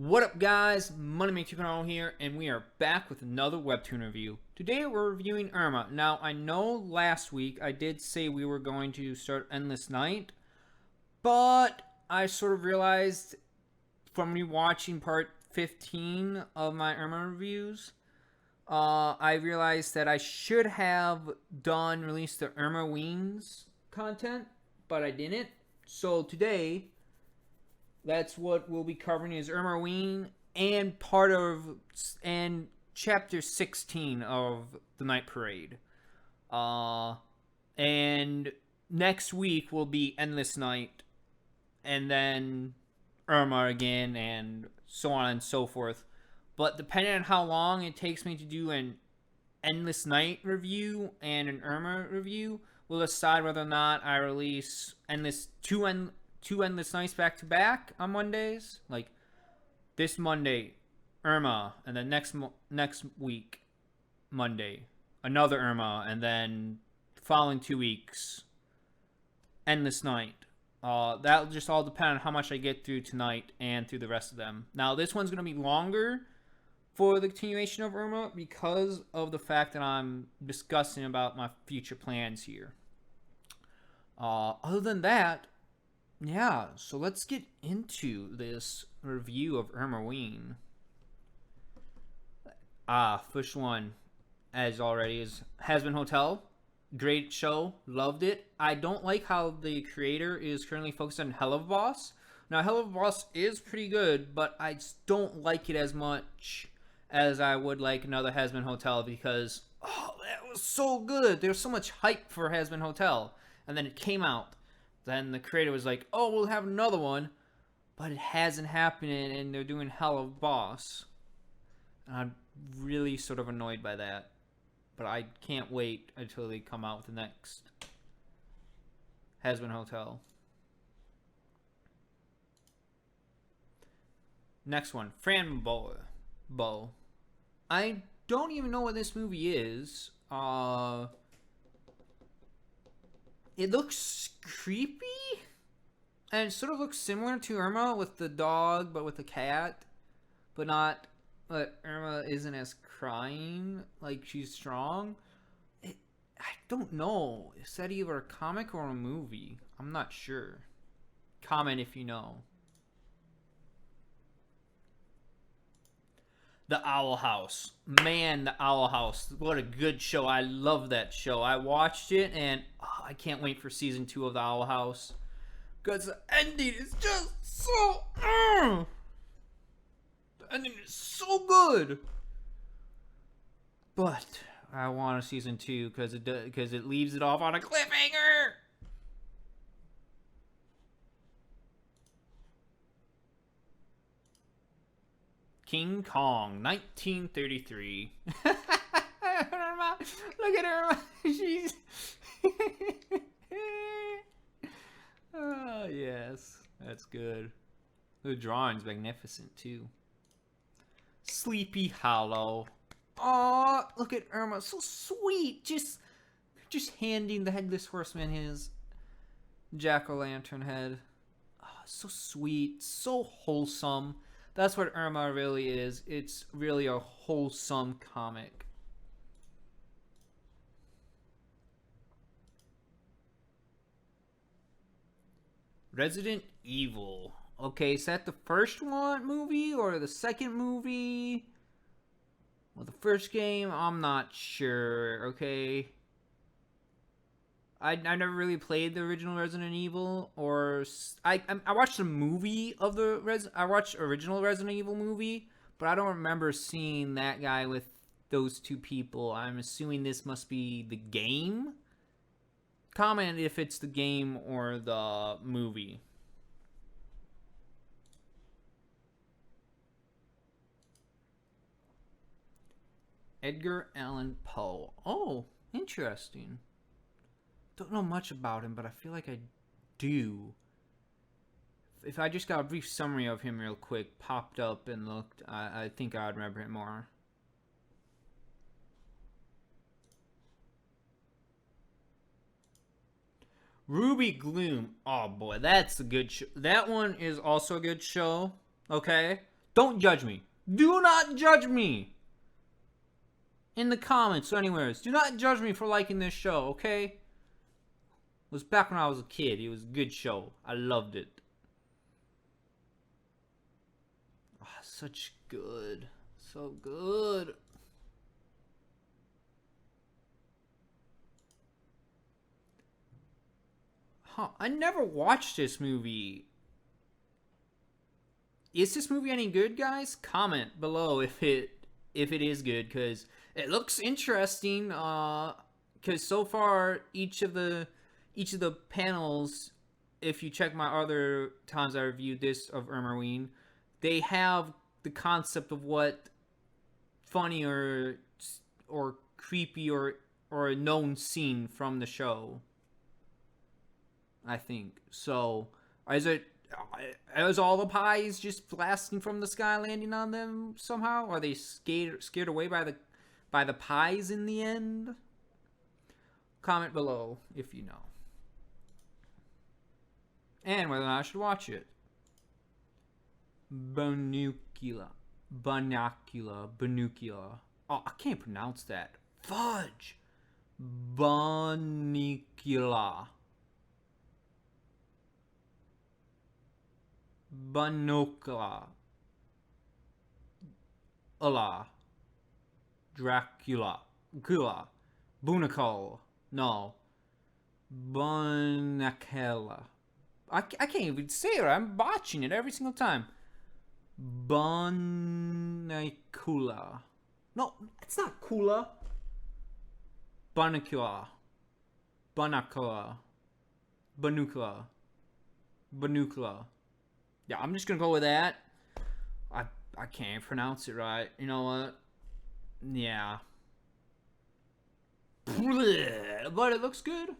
What up, guys? Money2Canal here, and we are back with another webtoon review. Today we're reviewing Irma. Now, I know last week I did say we were going to start Endless Night, but I sort of realized from rewatching part 15 of my Irma reviews, I realized that I should have released the ERMAWEEN's content, but I didn't. So today, that's what we'll be covering is ERMAWEEN and chapter 16 of the Night Parade. And next week will be Endless Night, and then Irma again, and so on and so forth. But depending on how long it takes me to do an Endless Night review and an Irma review, we'll decide whether or not I release two Endless Nights back to back on Mondays. Like this Monday, Irma, and then next week, Monday, another Irma, and then the following 2 weeks, Endless Night. That'll just all depend on how much I get through tonight and through the rest of them. Now, this one's going to be longer for the continuation of Irma because of the fact that I'm discussing about my future plans here. Other than that, yeah, so let's get into this review of ERMAWEEN. First one, as already, is Hazbin Hotel. Great show, loved it. I don't like how the creator is currently focused on Hell of a Boss. Now, Hell of a Boss is pretty good, but I just don't like it as much as I would like another Hazbin Hotel because, that was so good. There was so much hype for Hazbin Hotel, and then it came out. Then the creator was like, oh, we'll have another one, but it hasn't happened, and they're doing Hell of a Boss. And I'm really sort of annoyed by that. But I can't wait until they come out with the next Hazbin Hotel. Next one, Fran Bow. I don't even know what this movie is. It looks creepy, and it sort of looks similar to Irma with the dog, but with the cat, but Irma isn't as crying, like she's strong. I don't know. Is that either a comic or a movie? I'm not sure. Comment if you know. The Owl House. Man, The Owl House. What a good show. I love that show. I watched it, and I can't wait for season 2 of The Owl House. Because the ending is just so... The ending is so good. But I want a season 2 because it leaves it off on a cliffhanger. King Kong, 1933. Look at her. She's... Oh, yes. That's good. The drawing's magnificent, too. Sleepy Hollow. Oh, look at Irma. So sweet. Just handing the Headless Horseman his jack-o'-lantern head. Oh, so sweet. So wholesome. That's what Irma really is. It's really a wholesome comic. Resident Evil. Okay, is that the first one movie or the second movie? Well, the first game, I'm not sure, okay? I never really played the original Resident Evil, or I watched the movie of I watched original Resident Evil movie, but I don't remember seeing that guy with those two people. I'm assuming this must be the game. Comment if it's the game or the movie. Edgar Allan Poe. Oh, interesting. Don't know much about him, but I feel like I do. If I just got a brief summary of him real quick, popped up and looked, I think I'd remember him more. Ruby Gloom. Oh boy, that's a good show. That one is also a good show. Okay, Don't judge me. Do not judge me. In the comments or anywhere. Do not judge me for liking this show, okay? It was back when I was a kid. It was a good show. I loved it. Oh, such good. So good. Huh. I never watched this movie. Is this movie any good, guys? Comment below if it is good, because it looks interesting. Because so far each of the panels, if you check my other times I reviewed this of ERMAWEEN, they have the concept of what funny or creepy or a known scene from the show. I think so. Is all the pies just blasting from the sky, landing on them somehow? Are they scared away by the pies in the end? Comment below if you know, and whether or not I should watch it. Banucula. Oh, I can't pronounce that. Fudge. Banucula. Banocula. Dracula. Bunacle. No. Bunacella. I can't even say it. I'm botching it every single time. Bunacula. No, it's not Kula. Bunacula. Banucula. Yeah, I'm just gonna go with that. I can't pronounce it right. You know what? Yeah. But it looks good.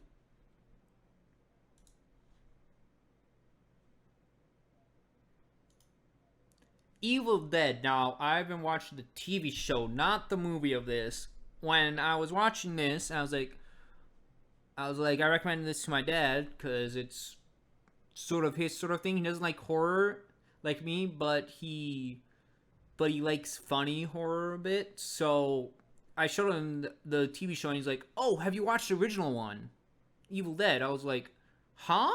Evil Dead. Now, I've been watching the TV show, not the movie of this. When I was watching this, I was like, I recommended this to my dad because it's sort of his sort of thing. He doesn't like horror like me, but he likes funny horror a bit. So I showed him the TV show, and he's like, "Oh, have you watched the original one, Evil Dead?" I was like, "Huh?"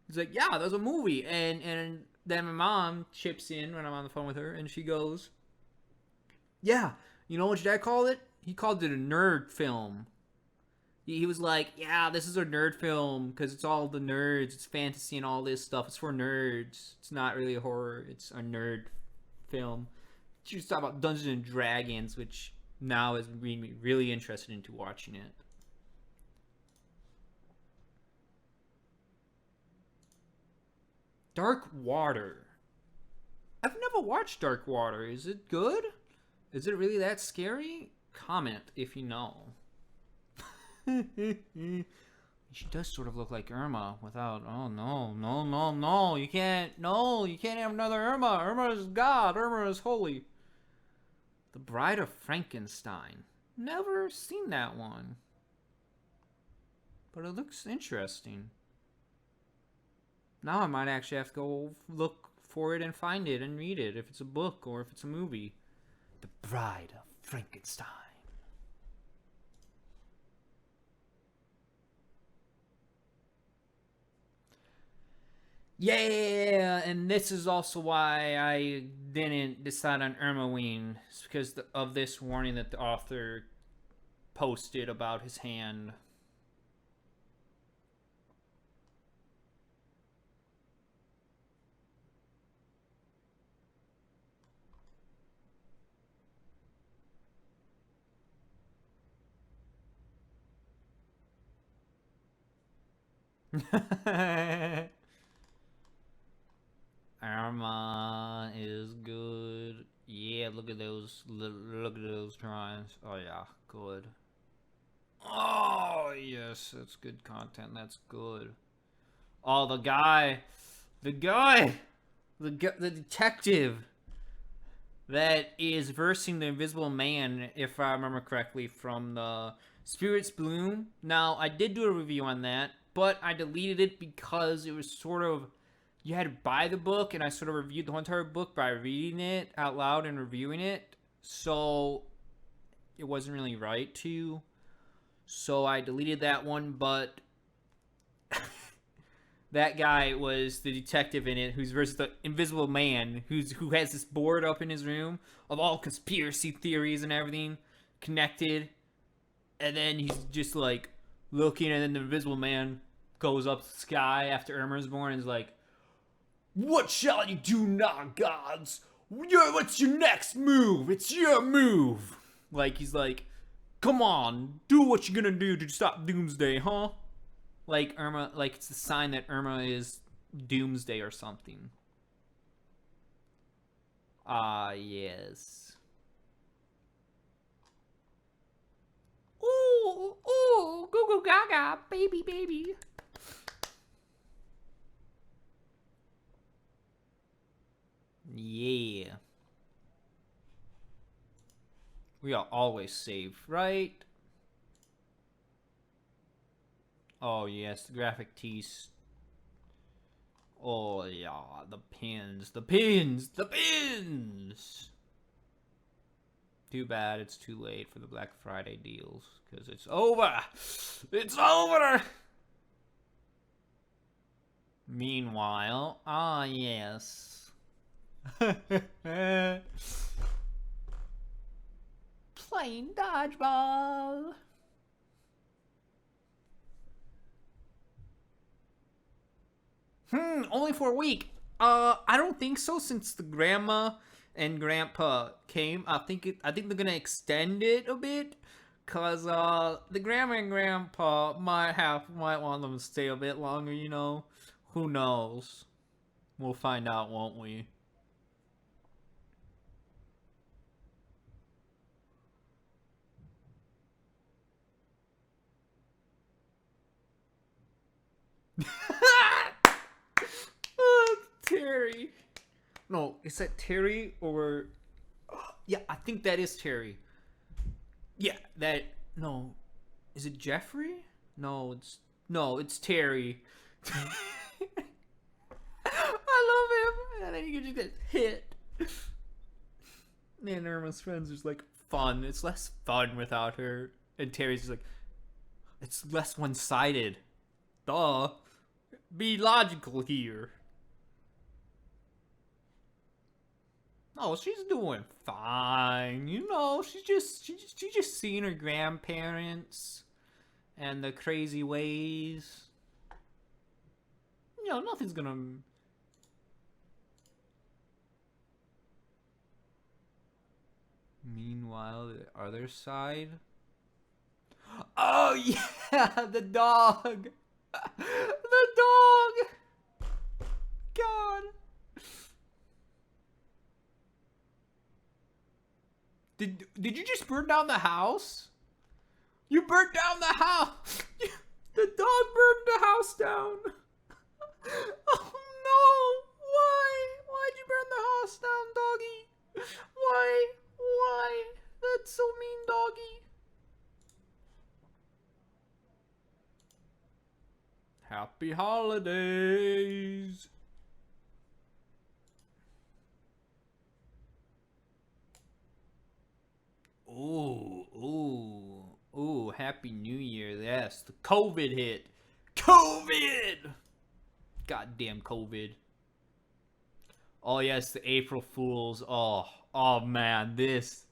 He's like, "Yeah, there's a movie." And then my mom chips in when I'm on the phone with her, and she goes, "Yeah, you know what your dad called it? He called it a nerd film." He was like, "Yeah, this is a nerd film because it's all the nerds. It's fantasy and all this stuff. It's for nerds. It's not really a horror. It's a nerd film." She was talking about Dungeons and Dragons, which now has made me really interested into watching it. Dark Water. I've never watched Dark Water. Is it good? Is it really that scary? Comment if you know. She does sort of look like Irma without. Oh no! You can't have another Irma. Irma is God. Irma is holy. The Bride of Frankenstein. Never seen that one, but it looks interesting. Now I might actually have to go look for it and find it and read it if it's a book or if it's a movie. The Bride of Frankenstein. Yeah, and this is also why I didn't decide on ERMAWEEN. It's because of this warning that the author posted about his hand. Irma is good. Yeah, look at those. Look at those drawings. Oh yeah, good. Oh yes, that's good content. That's good. Oh, the detective that is versing the Invisible Man, if I remember correctly, from the Spirits Bloom. Now, I did do a review on that, but I deleted it because it was sort of you had to buy the book, and I sort of reviewed the whole entire book by reading it out loud and reviewing it. So it wasn't really right to. So I deleted that one, but that guy was the detective in it who's versus the Invisible Man, who has this board up in his room of all conspiracy theories and everything connected. And then he's just like looking, and then the Invisible Man goes up the sky after Irma's born and is like, "What shall you do now, gods? What's your next move? It's your move." Like, he's like, "Come on, do what you're gonna do to stop Doomsday, huh?" Like Irma, like it's the sign that Irma is Doomsday or something. Ah, yes. Ooh, ooh, goo goo gaga, baby, baby. Yeah. We are always safe, right? Oh, yes, the graphic tees. Oh, yeah, the pins, the pins, the pins! Too bad it's too late for the Black Friday deals, because it's over! It's over! Meanwhile, ah, yes. Playing dodgeball! Only for a week. I don't think so, since the grandma and grandpa came. I think they're gonna extend it a bit, cause the grandma and grandpa might want them to stay a bit longer. You know, who knows? We'll find out, won't we? Terry. No, is that Terry or? Yeah, I think that is Terry. Yeah, that. No, is it Jeffrey? No, it's Terry. I love him, and then he just gets hit. Man, Irma's friends is like fun. It's less fun without her. And Terry's just like, it's less one-sided. Duh. Be logical here. Oh, she's doing fine. You know, she's just seeing her grandparents and the crazy ways. You know, nothing's gonna. Meanwhile, the other side. Oh yeah, the dog. The dog. God. Did you just burn down the house? You burnt down the house. The dog burned the house down. Oh no! Why? Why'd you burn the house down, doggy? Why? Why? That's so mean, doggy. Happy holidays. Ooh, ooh, ooh, Happy New Year. Yes, the COVID hit. COVID! Goddamn COVID. Oh, yes, the April Fools. Oh man, this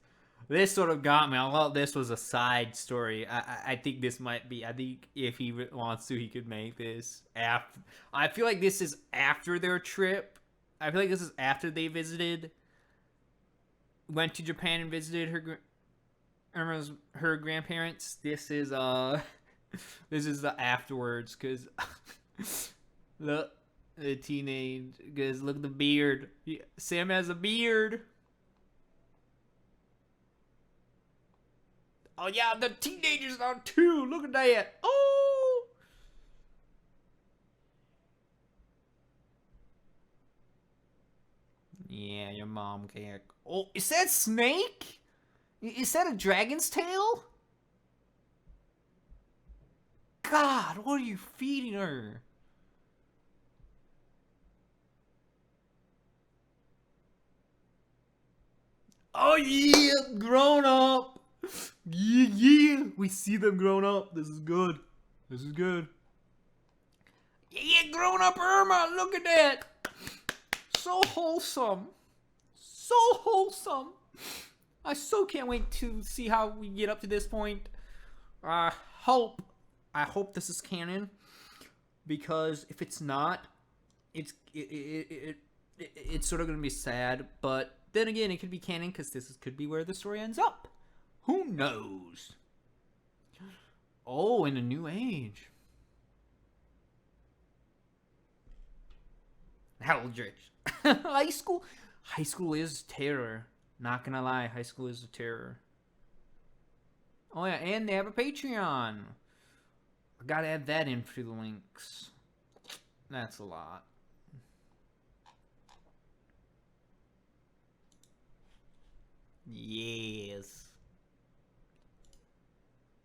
sort of got me. I thought this was a side story. I think this might be. I think if he wants to, he could make this after. I feel like this is after their trip. I feel like this is after they went to Japan and visited her grandparents. This is this is the afterwards, because look, the teenage, because look at the beard. Sam has a beard. Oh yeah, the teenagers are too. Look at that. Oh. Yeah, your mom can't. Oh, is that Snake? Is that a dragon's tail? God, what are you feeding her? Oh yeah, grown up. Yeah, yeah. We see them grown up. This is good. This is good. Yeah, grown up Irma. Look at that. So wholesome. So wholesome. I so can't wait to see how we get up to this point. I hope this is canon, because if it's not, it's sort of gonna be sad. But then again, it could be canon because could be where the story ends up. Who knows? Oh, in a new age. Eldritch. High school. High school is terror. Not gonna lie, high school is a terror. Oh yeah, and they have a Patreon. I gotta add that in for the links. That's a lot. Yes.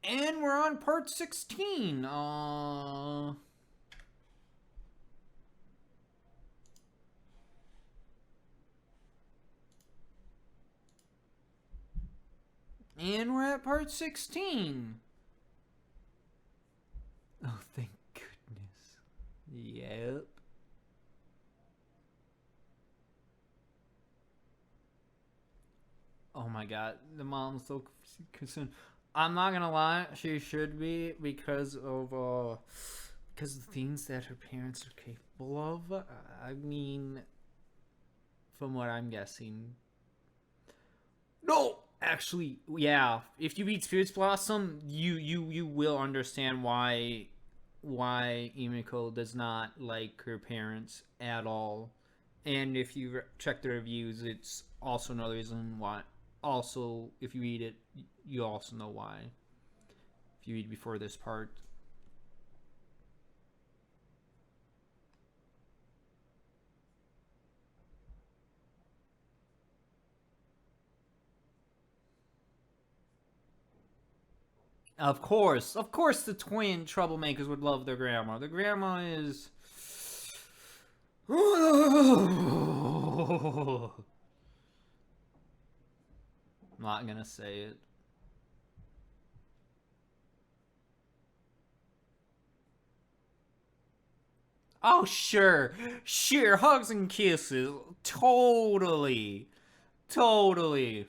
And we're on part 16. And we're at part 16. Oh, thank goodness. Yep. Oh my god, the mom's so concerned. I'm not gonna lie, she should be, because of the things that her parents are capable of. I mean, from what I'm guessing. No, actually, yeah. If you read Spirits Blossom, you will understand why Emiko does not like her parents at all. And if you check the reviews, it's also another reason why. Also, if you read it, you also know why. If you read before this part. Of course, the twin troublemakers would love their grandma. The grandma is. I'm not gonna say it. Oh, sure. Sure, hugs and kisses. Totally. Totally.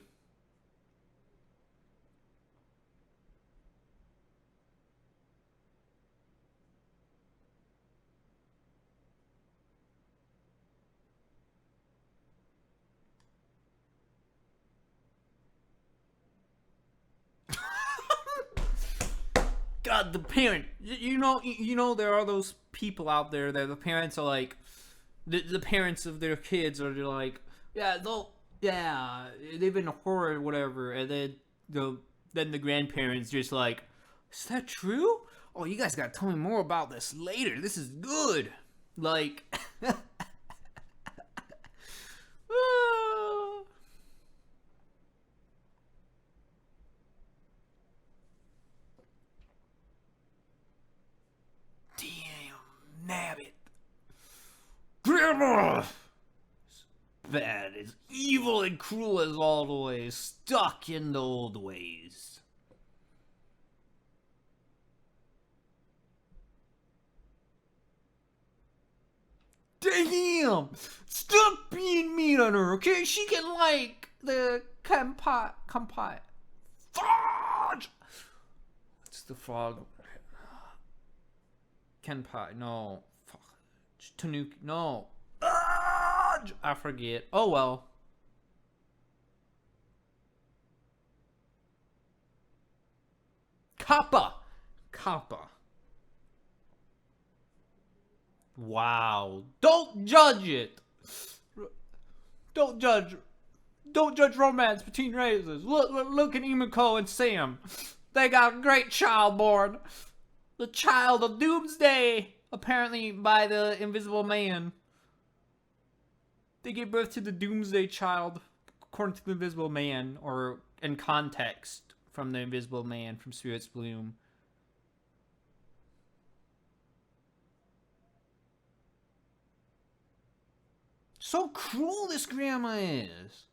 God, the parent. You know, there are those people out there that the parents are like, the parents of their kids are like, yeah, they've been horror or whatever, and then the grandparents just like, is that true? Oh, you guys gotta tell me more about this later. This is good. Like, damn, nabbit. Grandma! Bad, as evil and cruel as always, stuck in the old ways. Damn! Stop being mean on her, okay? She can like the kampai. Fudge! What's the frog? Kenpai, no. Fuck. Tanuki, no. I forget. Oh well. Kappa. Wow. Don't judge it. Don't judge. Don't judge romance between races. Look at Emiko and Sam. They got a great child born. The child of Doomsday. Apparently by the Invisible Man. They gave birth to the Doomsday Child, according to the Invisible Man, or in context from the Invisible Man from Spirit's Bloom. So cruel this grandma is.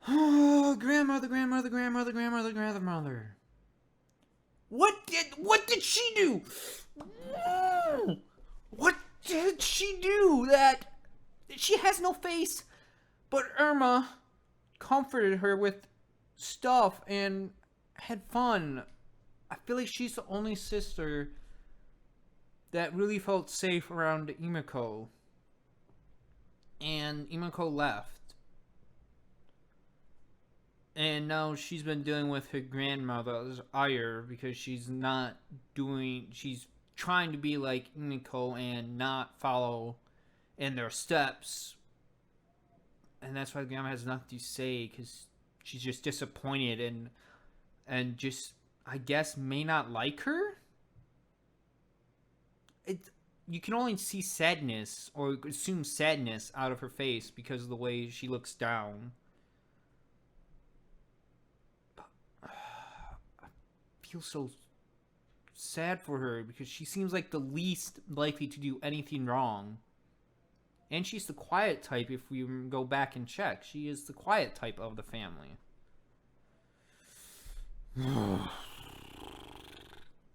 Grandmother. What did she do? What did she do that she has no face? But Irma comforted her with stuff and had fun. I feel like she's the only sister that really felt safe around Imiko. And Imiko left. And now she's been dealing with her grandmother's ire because she's trying to be like Imiko and not follow in their steps. And that's why the grandma has nothing to say, because she's just disappointed and just, I guess, may not like her. You can only see sadness or assume sadness out of her face because of the way she looks down. I feel so sad for her because she seems like the least likely to do anything wrong. And she's the quiet type if we go back and check. She is the quiet type of the family.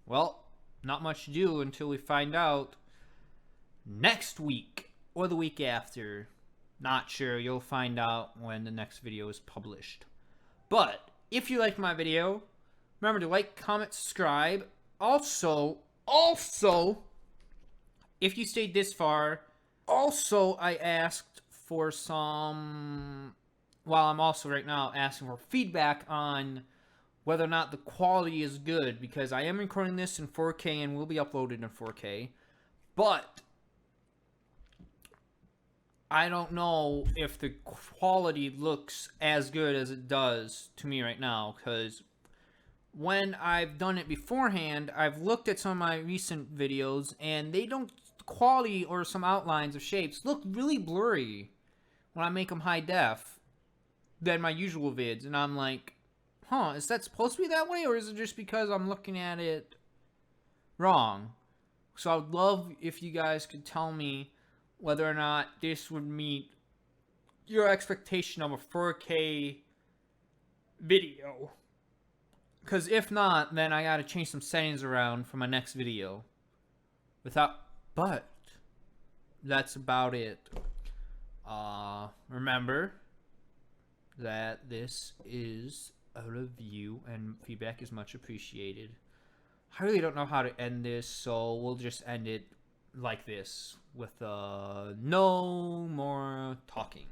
Well, not much to do until we find out next week or the week after. Not sure. You'll find out when the next video is published. But if you liked my video, remember to like, comment, subscribe. Also, if you stayed this far, I asked for some, while I'm also right now asking for feedback on whether or not the quality is good, because I am recording this in 4K and will be uploaded in 4K, but I don't know if the quality looks as good as it does to me right now, because when I've done it beforehand, I've looked at some of my recent videos, and the quality or some outlines of shapes look really blurry when I make them high def than my usual vids, and I'm like, is that supposed to be that way, or is it just because I'm looking at it wrong? So I would love if you guys could tell me whether or not this would meet your expectation of a 4K video. Because if not, then I gotta change some settings around for my next video. But that's about it. Remember that this is a review and feedback is much appreciated. I really don't know how to end this, so we'll just end it like this with no more talking.